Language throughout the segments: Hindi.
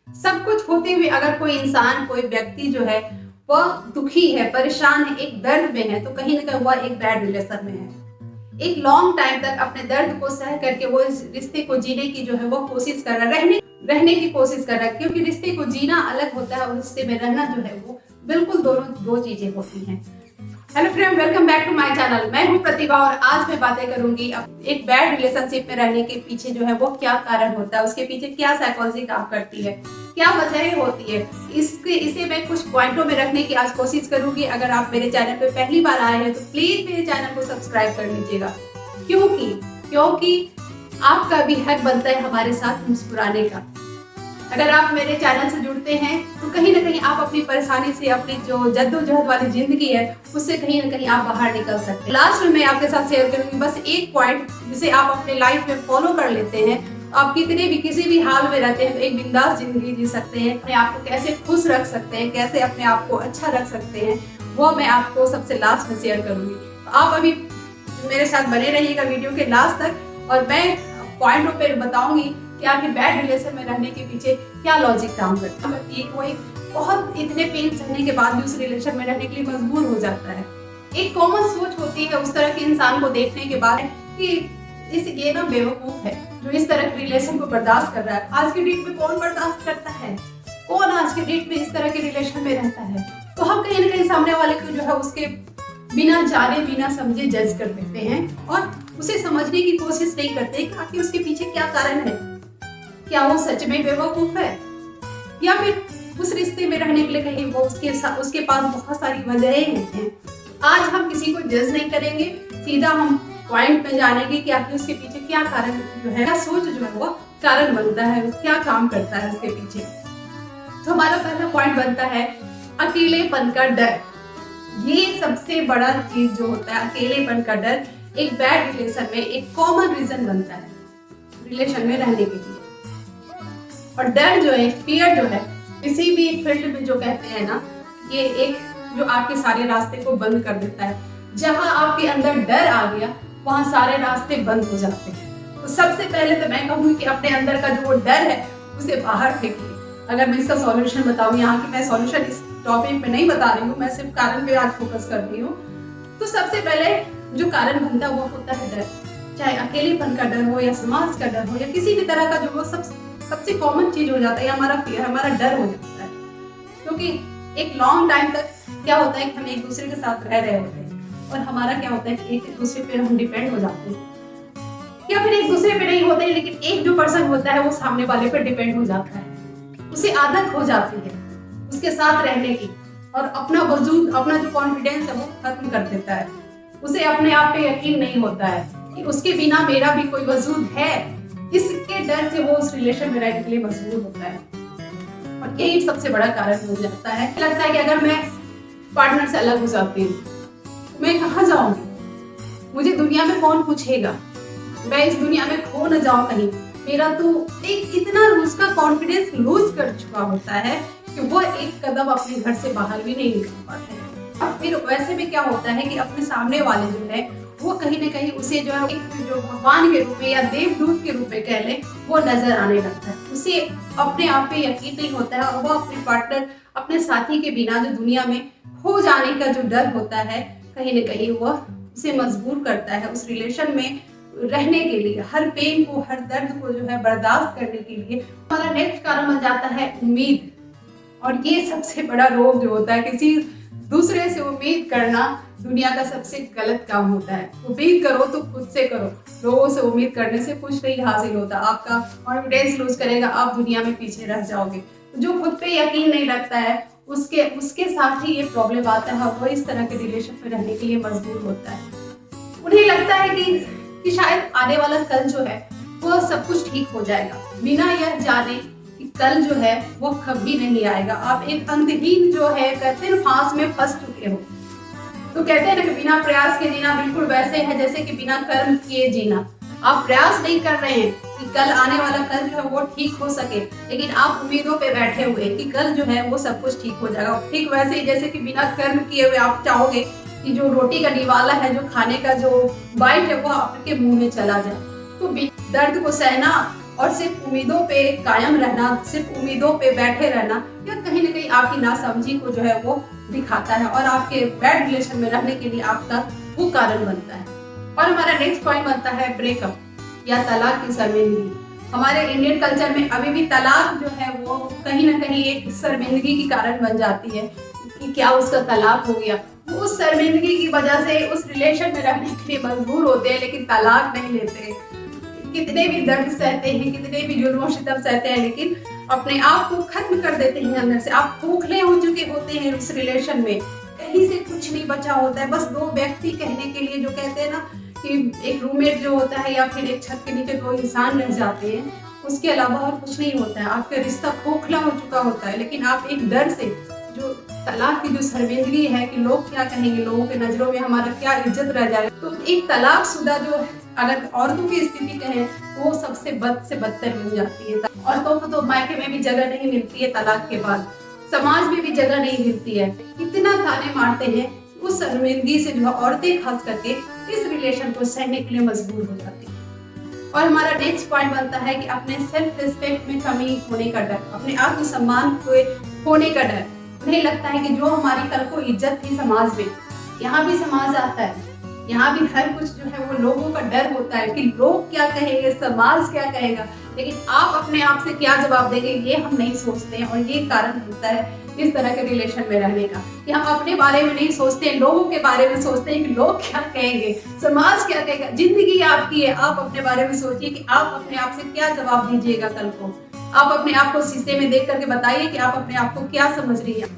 सब कुछ होते हुए अगर कोई इंसान, कोई व्यक्ति जो है वह दुखी है, परेशान है, एक दर्द में है, तो कहीं ना कहीं वह एक बैड रिलेशन में है। एक लॉन्ग टाइम तक अपने दर्द को सह करके वो इस रिश्ते को जीने की जो है वो कोशिश कर रहा है, रहने की कोशिश कर रहा है, क्योंकि रिश्ते को जीना अलग होता है और रिश्ते में रहना जो है वो बिल्कुल दोनों दो चीजें होती हैं। Hello friend, welcome back to my channel. मैं हूं प्रतिभा और आज मैं बातें करूंगी एक बैड रिलेशनशिप में रहने के पीछे जो है वो क्या कारण होता है, उसके पीछे क्या साइकोलॉजी काम करती है, क्या वजह होती है। इसे मैं कुछ पॉइंटों में रखने की आज कोशिश करूंगी। अगर आप मेरे चैनल पे पहली बार आए हैं तो प्लीज मेरे चैनल को सब्सक्राइब कर लीजिएगा, क्योंकि आपका भी हक बनता है हमारे साथ मुस्कुराने का। अगर आप मेरे चैनल से जुड़ते हैं तो कहीं ना कहीं आप अपनी परेशानी से, अपनी जो जद्दोजहद वाली जिंदगी है उससे कहीं ना कहीं आप बाहर निकल सकते हैं। लास्ट में मैं आपके साथ शेयर करूंगी बस एक पॉइंट जिसे आप अपने लाइफ में फॉलो कर लेते हैं, आप कितने भी किसी भी हाल में रहते हैं तो एक बिंदास जिंदगी जी सकते हैं। अपने आप को कैसे खुश रख सकते हैं, कैसे अपने आप को अच्छा रख सकते हैं, वो मैं आपको सबसे लास्ट में शेयर करूंगी। तो आप अभी मेरे साथ बने रहिएगा वीडियो के लास्ट तक और मैं पॉइंटों पर बताऊंगी कि आखिर बैड रिलेशन में रहने के पीछे क्या लॉजिक काम करता है। वो एक बहुत इतने पेन सहने के बाद भी उस रिलेशन में रहने के लिए मजबूर हो जाता है। एक कॉमन सोच होती है उस तरह के इंसान को देखने के बाद कि ये ना बेवकूफ है जो इस तरह के रिलेशन को बर्दाश्त कर रहा है। आज के डेट में कौन बर्दाश्त करता है? कौन आज के डेट में इस तरह के रिलेशन में रहता है? तो हम कहीं ना कहीं सामने वाले को जो है उसके बिना जाने बिना समझे जज कर देते हैं और उसे समझने की कोशिश नहीं करते कि आखिर उसके पीछे क्या कारण है। क्या वो सच में बेवकूफ है या फिर उस रिश्ते में रहने के लिए कहीं वो उसके पास बहुत सारी वजहें हैं। आज हम किसी को जज नहीं करेंगे, सीधा हम पॉइंट में जानेंगे कि आखिर उसके पीछे क्या कारण जो है, क्या सोच जो है वो कारण बनता है, क्या काम करता है उसके पीछे। तो हमारा पहला पॉइंट बनता है अकेलेपन का डर। ये सबसे बड़ा चीज जो होता है, अकेलेपन का डर एक बैड रिलेशन में एक कॉमन रीजन बनता है रिलेशन में रहने के लिए। और डर जो है, फियर जो है, किसी भी फील्ड में जो कहते हैं ना, ये एक जो आपके सारे रास्ते को बंद कर देता है। जहां आपके अंदर डर आ गया वहां सारे रास्ते बंद हो जाते हैं। तो सबसे पहले तो मैं कहूंगी कि अपने अंदर का जो वो डर है उसे बाहर फेंकिए। अगर मैं इसका सॉल्यूशन बताऊं, यहाँ की मैं सॉल्यूशन इस टॉपिक पे नहीं बता रही हूँ, मैं सिर्फ कारण पे आज फोकस कर रही हूँ। तो सबसे पहले जो कारण बनता है वो होता है डर, चाहे अकेलेपन का डर हो या समाज का डर हो या किसी भी तरह का जो वो सबसे कॉमन चीज हो जाता है, हमारा फियर, हमारा डर हो जाता है। क्योंकि एक लॉन्ग टाइम तक क्या होता है कि हम एक दूसरे के साथ रह रहे होते हैं और हमारा क्या होता है कि एक दूसरे पे हम डिपेंड हो जाते हैं, या फिर एक दूसरे पे नहीं होते हैं लेकिन एक जो पर्सन होता है वो सामने वाले पे डिपेंड हो जाता है। उसे आदत हो जाती है उसके साथ रहने की और अपना वजूद, अपना जो कॉन्फिडेंस है वो खत्म कर देता है। उसे अपने आप पे यकीन नहीं होता है कि उसके बिना मेरा भी कोई वजूद है। इसके डर से वो उस रिलेशन में रहने के लिए मजबूर होता है और यही सबसे बड़ा कारण हो जाता है। लगता है कि अगर मैं पार्टनर से अलग हो जाती हूँ मैं कहाँ जाऊंगी, मुझे दुनिया में कौन पूछेगा, मैं इस दुनिया में खो न जाऊं कहीं। मेरा तो एक इतना उसका कॉन्फिडेंस लूज कर चुका होता है कि वो एक कदम अपने घर से बाहर भी नहीं निकल पाता है। और फिर वैसे में क्या होता है कि अपने सामने वाले जो है वो कहीं ना कहीं उसे जो है जो भगवान के रूप में या देवदूत के रूप में कह ले वो नजर आने लगता है। उसे अपने आप पे यकीन नहीं होता है और वो अपने पार्टनर, अपने साथी के बिना जो दुनिया में खो जाने का जो डर होता है कहीं ना कहीं वो उसे मजबूर करता है उस रिलेशन में रहने के लिए, हर पेन को, हर दर्द को जो है बर्दाश्त करने के लिए। हमारा नेक्स्ट कारण बन जाता है उम्मीद। और ये सबसे बड़ा रोग जो होता है, किसी दूसरे से उम्मीद करना दुनिया का सबसे गलत काम होता है। उम्मीद करो तो खुद से करो, लोगों से उम्मीद करने से कुछ नहीं हासिल होता। आपका कॉन्फिडेंस लूज करेगा, आप दुनिया में पीछे रह जाओगे। जो खुद पे यकीन नहीं रखता है उसके साथ ही ये प्रॉब्लम आता है, वो इस तरह के रिलेशन में रहने के लिए मजबूर होता है। उन्हें लगता है कि शायद आने वाला कल जो है वो सब कुछ ठीक हो जाएगा, बिना यह जाने कि कल जो है वो कभी नहीं आएगा। आप एक अंतहीन जो है कहते हैं फांस में फंस चुके हो। तो कहते हैं ना कि बिना प्रयास के जीना बिल्कुल वैसे है जैसे कि बिना कर्म किए जीना। आप प्रयास नहीं कर रहे हैं कि कल आने वाला कल जो है वो ठीक हो सके, लेकिन आप उम्मीदों पे बैठे हुए कि कल जो है वो सब कुछ ठीक हो जाएगा। ठीक वैसे ही जैसे कि बिना कर्म किए हुए आप चाहोगे कि जो रोटी का निवाला है, जो खाने का जो बाइट है वो आपके मुंह में चला जाए। तो दर्द को सहना, और सिर्फ उम्मीदों पे कायम रहना, सिर्फ उम्मीदों पे बैठे रहना, या कहीं ना कहीं आपकी नासमझी को जो है वो दिखाता है और आपके बैड रिलेशन में रहने के लिए आपका वो कारण बनता है। और हमारा नेक्स्ट पॉइंट बनता है ब्रेकअप या तलाक की शर्मिंदगी। हमारे इंडियन कल्चर में अभी भी तलाक जो है वो कहीं ना कहीं एक शर्मिंदगी की कारण बन जाती है कि क्या उसका तलाक हो गया। वो उस शर्मिंदगी की वजह से उस रिलेशन में रहने के लिए मजबूर होते हैं, लेकिन तलाक नहीं लेते। कितने भी दर्द सहते हैं, कितने भी जुल्म सितम सहते हैं, लेकिन अपने आप को खत्म कर देते हैं अंदर से। आप खोखले हो चुके होते हैं उस रिलेशन में, कहीं से कुछ नहीं बचा होता है। बस दो व्यक्ति कहने के लिए, जो कहते हैं ना कि एक रूममेट जो होता है या फिर एक छत के नीचे दो इंसान रह जाते हैं, उसके अलावा और कुछ नहीं होता है। आपका रिश्ता खोखला हो चुका होता है, लेकिन आप एक डर से, जो तलाक की जो शर्मिंदगी है कि लोग क्या कहेंगे, लोगों के नजरों में हमारा क्या इज्जत रह जाए, तो एक तलाकशुदा जो अगर औरतों की स्थिति कहें वो सबसे बद से बदतर बन जाती है। औरतों को तो मायके में भी जगह नहीं मिलती है, तलाक के बाद समाज में भी जगह नहीं मिलती है। इतना ताने मारते हैं, उस शर्मिंदगी से जो औरतें खास करके इस रिलेशन को सहने के लिए मजबूर हो जाती है। और हमारा नेक्स्ट पॉइंट बनता है कि अपने सेल्फ रिस्पेक्ट में कमी होने का डर, अपने आत्मसम्मान को होने का डर। उन्हें लगता है कि जो हमारी कल को इज्जत थी समाज में, यहाँ भी समाज आता है, यहाँ भी हर कुछ जो है वो लोगों का डर होता है कि लोग क्या कहेंगे, समाज क्या कहेगा, लेकिन आप अपने आप से क्या जवाब देंगे ये हम नहीं सोचते हैं। और ये कारण होता है इस तरह के रिलेशन में रहने का कि हम अपने बारे में नहीं सोचते हैं, लोगों के बारे में सोचते हैं कि लोग क्या कहेंगे, समाज क्या कहेगा। जिंदगी आपकी है, आप अपने बारे में सोचिए कि आप अपने आप से क्या जवाब दीजिएगा कल को। आप अपने आप को शीशे में देख करके बताइए कि आप अपने आप को क्या समझ रही हैं,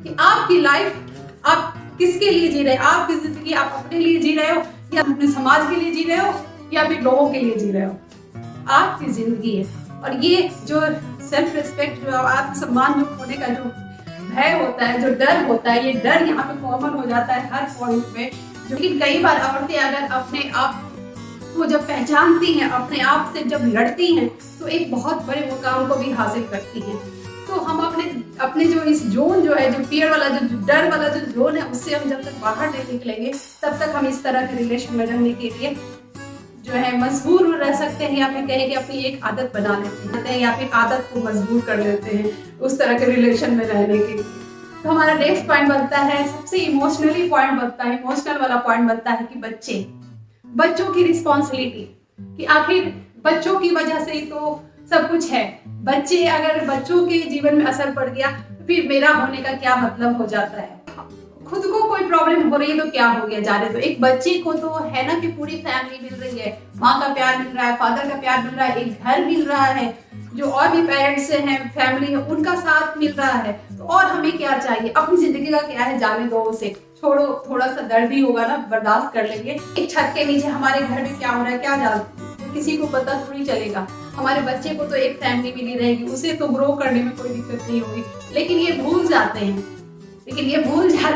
कि आपकी लाइफ आप किसके लिए जी रहे हैं, आपकी जिंदगी आप अपने लिए जी रहे हो या अपने समाज के लिए जी रहे हो या फिर लोगों के लिए जी रहे हो। आपकी जिंदगी है। और ये जो सेल्फ रिस्पेक्ट, जो आत्मसम्मान जो होने का जो भय होता है, जो डर होता है, ये डर यहाँ पे कॉमन हो जाता है हर पॉइंट में। लेकिन कई बार औरतें अगर अपने आप को जब पहचानती हैं, अपने आप से जब लड़ती हैं, तो एक बहुत बड़े मुकाम को भी हासिल करती हैं। तो हम अपने जो इस जोन जो है, जो फियर वाला, जो डर वाला जो जोन है, उससे हम जब तक बाहर नहीं निकलेंगे तब तक हम इस तरह के रिलेशन में रहने के लिए जो है मजबूर रह सकते हैं, या फिर कहें कि अपनी एक आदत बना लेते हैं या फिर आदत को मजबूर कर लेते हैं उस तरह के रिलेशन में रहने के लिए। तो हमारा नेक्स्ट पॉइंट बनता है, सबसे इमोशनली पॉइंट बनता है, इमोशनल वाला पॉइंट बनता है कि बच्चों की रिस्पॉन्सिबिलिटी, कि आखिर बच्चों की वजह से ही तो सब कुछ है। अगर बच्चों के जीवन में असर पड़ गया तो फिर मेरा होने का क्या मतलब हो जाता है। खुद को कोई प्रॉब्लम हो रही है तो क्या हो गया, जाने दो। एक बच्चे को तो है ना कि पूरी फैमिली मिल रही है, माँ का प्यार मिल रहा है, फादर का प्यार मिल रहा है, एक घर मिल रहा है, जो और भी पेरेंट्स हैं, फैमिली है, उनका साथ मिल रहा है, तो और हमें क्या चाहिए। अपनी जिंदगी का क्या है, जाने दो उसे, छोड़ो। थोड़ा सा दर्द भी होगा ना, बर्दाश्त कर लेंगे। एक छत के नीचे हमारे घर में क्या हो रहा है, क्या जानते, किसी को पता थोड़ी चलेगा। हमारे बच्चे को तो एक फैमिली मिली रहेगी, उसे तो ग्रो करने में कोई दिक्कत नहीं होगी। लेकिन ये भूल जाते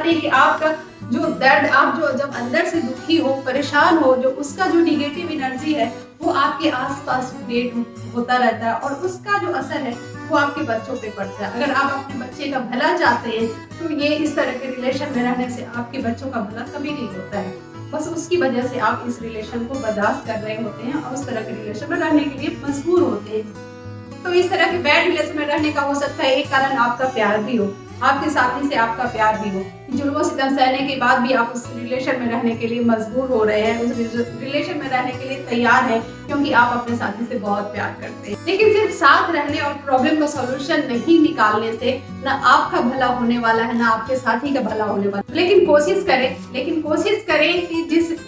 हैं कि आपका जो दर्द, आप जो जब अंदर से दुखी हो, परेशान हो, जो उसका जो निगेटिव एनर्जी है वो आपके आसपास क्रिएट होता रहता है, और उसका जो असर है वो आपके बच्चों पे पड़ता है। अगर आप अपने बच्चे का भला चाहते हैं तो ये इस तरह के रिलेशन में रहने से आपके बच्चों का भला कभी नहीं होता है। बस उसकी वजह से आप इस रिलेशन को बर्दाश्त कर रहे होते हैं और उस तरह के रिलेशन में रहने के लिए मजबूर होते हैं। तो इस तरह के बैड रिलेशन में रहने का हो सकता है एक कारण आपका प्यार भी हो, आपके साथी से आपका प्यार भी हो, जुल्म सितम सहने के बाद भी आप उस रिलेशन में रहने के लिए मजबूर हो रहे हैं, उस रिलेशन में रहने के लिए तैयार हैं, क्योंकि आप अपने साथी से बहुत प्यार करते हैं। लेकिन सिर्फ साथ रहने और प्रॉब्लम का सॉल्यूशन नहीं निकालने से ना आपका भला होने वाला है, ना आपके साथी का भला होने वाला है। लेकिन कोशिश करें कि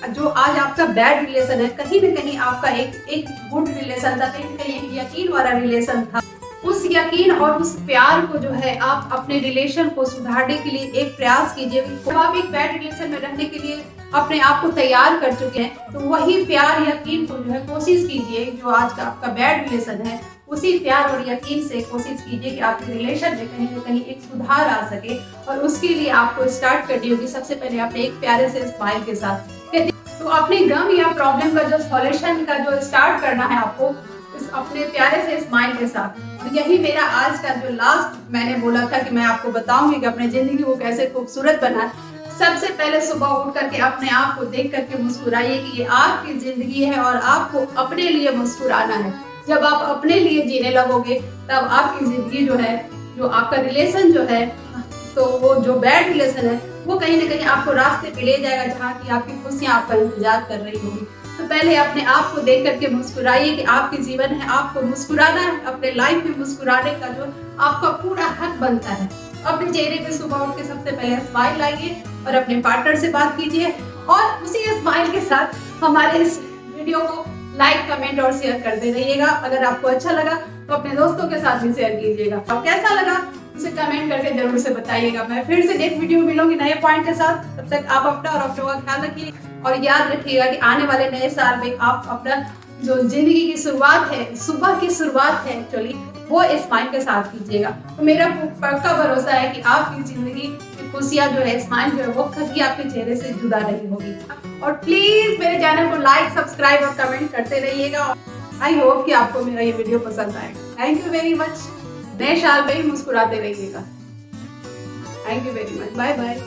जो आज आपका बैड रिलेशन है, कहीं न कहीं आपका एक गुड रिलेशन था, कहीं न कहीं एक यकीन वाला रिलेशन था। उस यकीन और उस प्यार को जो है आप अपने रिलेशन को सुधारने के लिए एक प्रयास कीजिए। जब आप एक बैड रिलेशन में रहने के लिए अपने आप को तैयार कर चुके हैं, तो वही प्यार यकीन को जो है कोशिश कीजिए, जो आज का आपका बैड रिलेशन है उसी प्यार और यकीन से कोशिश कीजिए कि आपके रिलेशन में कहीं ना कहीं एक सुधार आ सके। और उसके लिए आपको स्टार्ट करनी होगी सबसे पहले अपने एक प्यारे से स्माइल के साथ। तो अपने गम या प्रॉब्लम का जो सॉल्यूशन का जो स्टार्ट करना है आपको अपने प्यारे से स्माइल के साथ। और यही मेरा आज का जो लास्ट मैंने बोला था कि मैं आपको बताऊंगी कि अपनी जिंदगी को कैसे खूबसूरत बनाए। सबसे पहले सुबह उठ करके अपने आप को देख करके मुस्कुराइए कि ये आपकी जिंदगी है और आपको अपने लिए मुस्कुराना है। जब आप अपने लिए जीने लगोगे तब आपकी जिंदगी जो है, जो आपका रिलेशन जो है, तो वो जो बैड रिलेशन है वो कहीं ना कहीं आपको रास्ते पे ले जाएगा जहाँ की आपकी खुशियाँ आपका इंतजार कर रही होगी। तो पहले अपने आप को देख करके मुस्कुराइए कि आपके जीवन है, आपको मुस्कुराना है, अपने लाइफ में मुस्कुराने का जो आपका पूरा हक बनता है। अपने चेहरे पे सुबह उठ के सबसे पहले स्माइल लाइए और अपने पार्टनर से बात कीजिए और उसी स्माइल के साथ हमारे इस वीडियो को लाइक, कमेंट और शेयर करते रहिएगा। अगर आपको अच्छा लगा तो अपने दोस्तों के साथ भी शेयर कीजिएगा। और कैसा लगा उसे कमेंट करके जरूर से बताइएगा। मैं फिर से नेक्स्ट वीडियो में मिलूंगी नए पॉइंट के साथ। तब तक आप अपना और अपनों का ख्याल रखिए और याद रखिएगा कि आने वाले नए साल में आप अपना जो जिंदगी की शुरुआत है, सुबह की शुरुआत है एक्चुअली, वो स्माइल के साथ कीजिएगा। तो मेरा पक्का भरोसा है कि आपकी जिंदगी की खुशियाँ जो है, स्माइल जो है, वो कभी आपके चेहरे से जुदा नहीं होगी। और प्लीज मेरे चैनल को लाइक, सब्सक्राइब और कमेंट करते रहिएगा। आई होप कि आपको मेरा ये वीडियो पसंद आएगा। Thank you very much. नए साल में ही मुस्कुराते रहिएगा। Thank you very much. Bye bye.